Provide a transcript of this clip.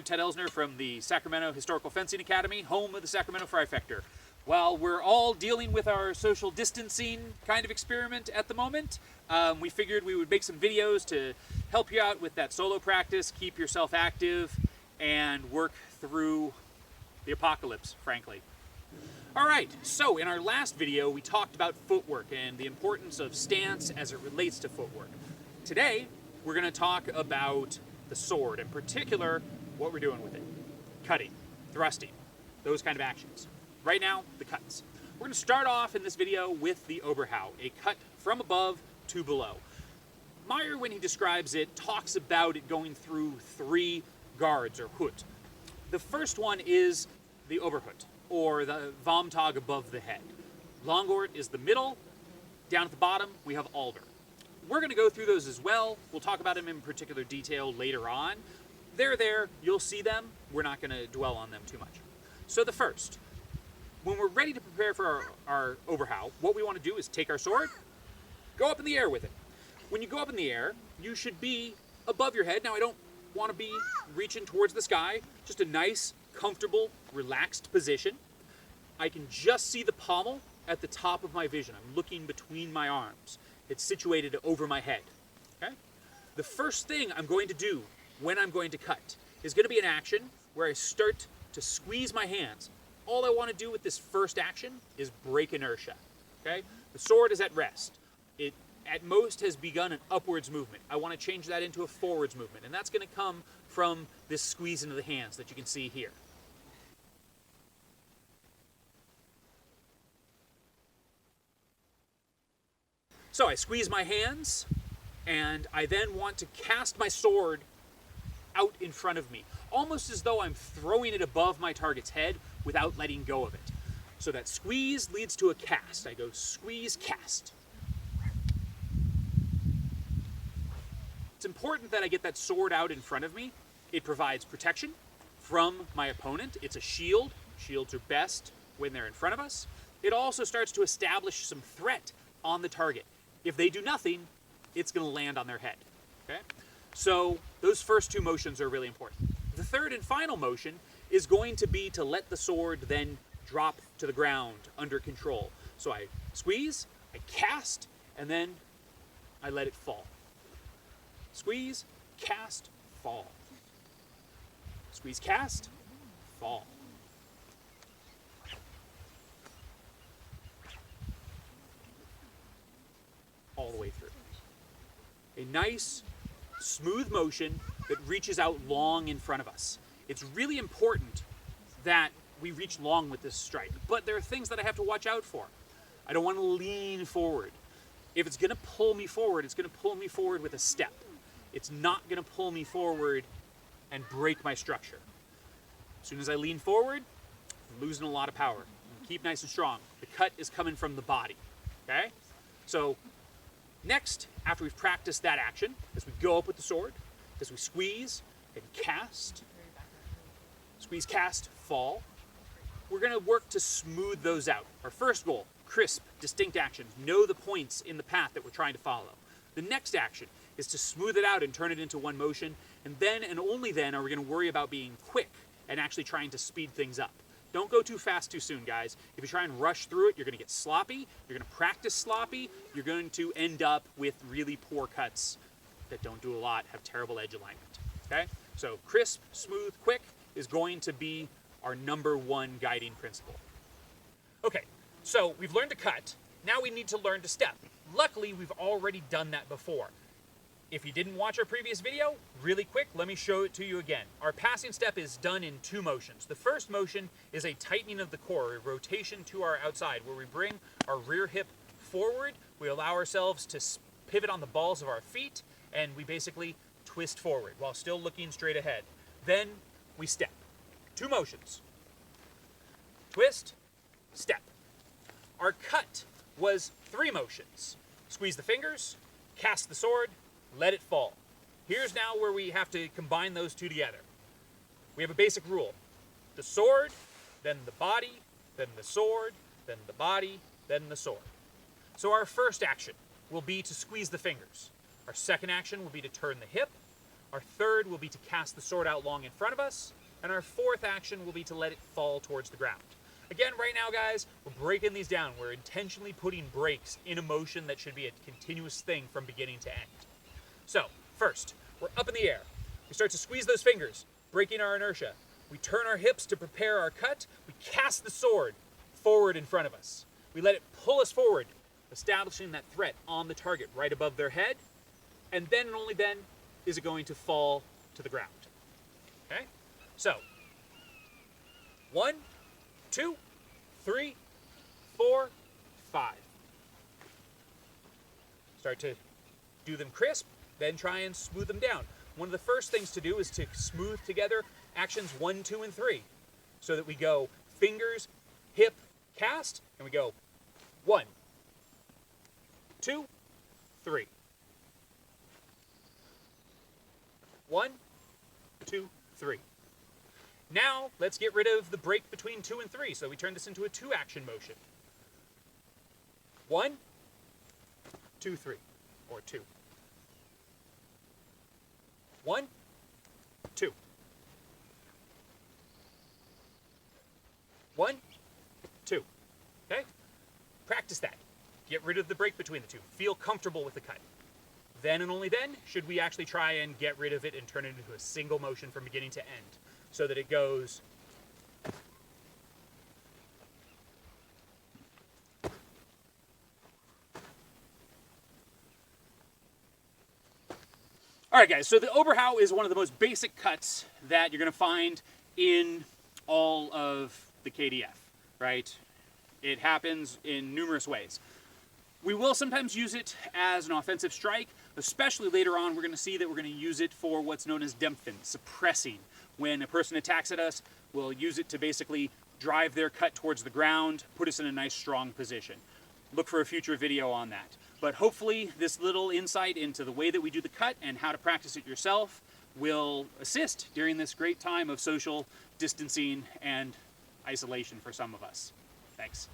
I'm Ted Elsner from the Sacramento Historical Fencing Academy, home of the Sacramento Fry Fechter. While we're all dealing with our social distancing kind of experiment at the moment, we figured we would make some videos to help you out with that solo practice, keep yourself active, and work through the apocalypse, frankly. Alright, so in our last video we talked about footwork and the importance of stance as it relates to footwork. Today, we're going to talk about the sword, in particular, what we're doing with it. Cutting, thrusting, those kind of actions. Right now, the cuts. We're going to start off in this video with the Oberhauw, a cut from above to below. Meyer, when he describes it, talks about it going through 3 guards, or Hut. The first one is the Oberhut, or the Vomtag above the head. Longort is the middle. Down at the bottom, we have Alder. We're going to go through those as well. We'll talk about them in particular detail later on. They're there, you'll see them. We're not going to dwell on them too much. So the first, when we're ready to prepare for our Oberhauw, what we want to do is take our sword, go up in the air with it. When you go up in the air, you should be above your head. Now, I don't want to be reaching towards the sky, just a nice, comfortable, relaxed position. I can just see the pommel at the top of my vision. I'm looking between my arms. It's situated over my head. Okay? The first thing I'm going to do when I'm going to cut is going to be an action where I start to squeeze my hands. All I want to do with this first action is break inertia. Okay? The sword is at rest. It at most has begun an upwards movement. I want to change that into a forwards movement, and that's going to come from this squeeze into the hands that you can see here. So I squeeze my hands, and I then want to cast my sword out in front of me, almost as though I'm throwing it above my target's head without letting go of it. So that squeeze leads to a cast. I go squeeze, cast. It's important that I get that sword out in front of me. It provides protection from my opponent. It's a shield. Shields are best when they're in front of us. It also starts to establish some threat on the target. If they do nothing, it's going to land on their head. Okay? So those first 2 motions are really important. The third and final motion is going to be to let the sword then drop to the ground under control. So I squeeze, I cast, and then I let it fall. Squeeze, cast, fall. Squeeze, cast, fall. All the way through. A nice, smooth motion that reaches out long in front of us. It's really important that we reach long with this strike, but there are things that I have to watch out for. I don't want to lean forward. If it's going to pull me forward, it's going to pull me forward with a step. It's not going to pull me forward and break my structure. As soon as I lean forward, I'm losing a lot of power. Keep nice and strong. The cut is coming from the body. Okay? So next, after we've practiced that action, as we go up with the sword, as we squeeze and cast, squeeze, cast, fall, we're going to work to smooth those out. Our first goal, crisp, distinct actions. Know the points in the path that we're trying to follow. The next action is to smooth it out and turn it into one motion, and then and only then are we going to worry about being quick and actually trying to speed things up. Don't go too fast too soon, guys. If you try and rush through it, you're going to get sloppy, you're going to practice sloppy, you're going to end up with really poor cuts that don't do a lot, have terrible edge alignment. Okay? So crisp, smooth, quick is going to be our #1 guiding principle. Okay, so we've learned to cut. Now we need to learn to step. Luckily, we've already done that before. If you didn't watch our previous video, really quick, let me show it to you again. Our passing step is done in 2 motions. The first motion is a tightening of the core, a rotation to our outside, where we bring our rear hip forward, we allow ourselves to pivot on the balls of our feet, and we basically twist forward while still looking straight ahead. Then we step. 2 motions. Twist, step. Our cut was 3 motions. Squeeze the fingers, cast the sword, let it fall. Here's now where we have to combine those 2 together. We have a basic rule. The sword, then the body, then the sword, then the body, then the sword. So our first action will be to squeeze the fingers. Our second action will be to turn the hip. Our third will be to cast the sword out long in front of us. And our fourth action will be to let it fall towards the ground. Again, right now, guys, we're breaking these down. We're intentionally putting breaks in a motion that should be a continuous thing from beginning to end. So, first, we're up in the air. We start to squeeze those fingers, breaking our inertia. We turn our hips to prepare our cut. We cast the sword forward in front of us. We let it pull us forward, establishing that threat on the target right above their head. And then and only then is it going to fall to the ground. Okay? So, 1, 2, 3, 4, 5. Start to do them crisp, then try and smooth them down. One of the first things to do is to smooth together actions 1, 2, and 3. So that we go fingers, hip, cast, and we go 1, 2, 3. 1, 2, 3. Now, let's get rid of the break between 2 and 3, so we turn this into a 2-action motion. 1, 2, 3, or 2. 1, 2. 1, 2. Okay? Practice that. Get rid of the break between the two. Feel comfortable with the cut. Then and only then should we actually try and get rid of it and turn it into a single motion from beginning to end, so that it goes Alright guys, so the Oberhauw is one of the most basic cuts that you're going to find in all of the KDF, right? It happens in numerous ways. We will sometimes use it as an offensive strike, especially later on we're going to see that we're going to use it for what's known as dämpfen, suppressing. When a person attacks at us, we'll use it to basically drive their cut towards the ground, put us in a nice strong position. Look for a future video on that. But hopefully this little insight into the way that we do the cut and how to practice it yourself will assist during this great time of social distancing and isolation for some of us. Thanks.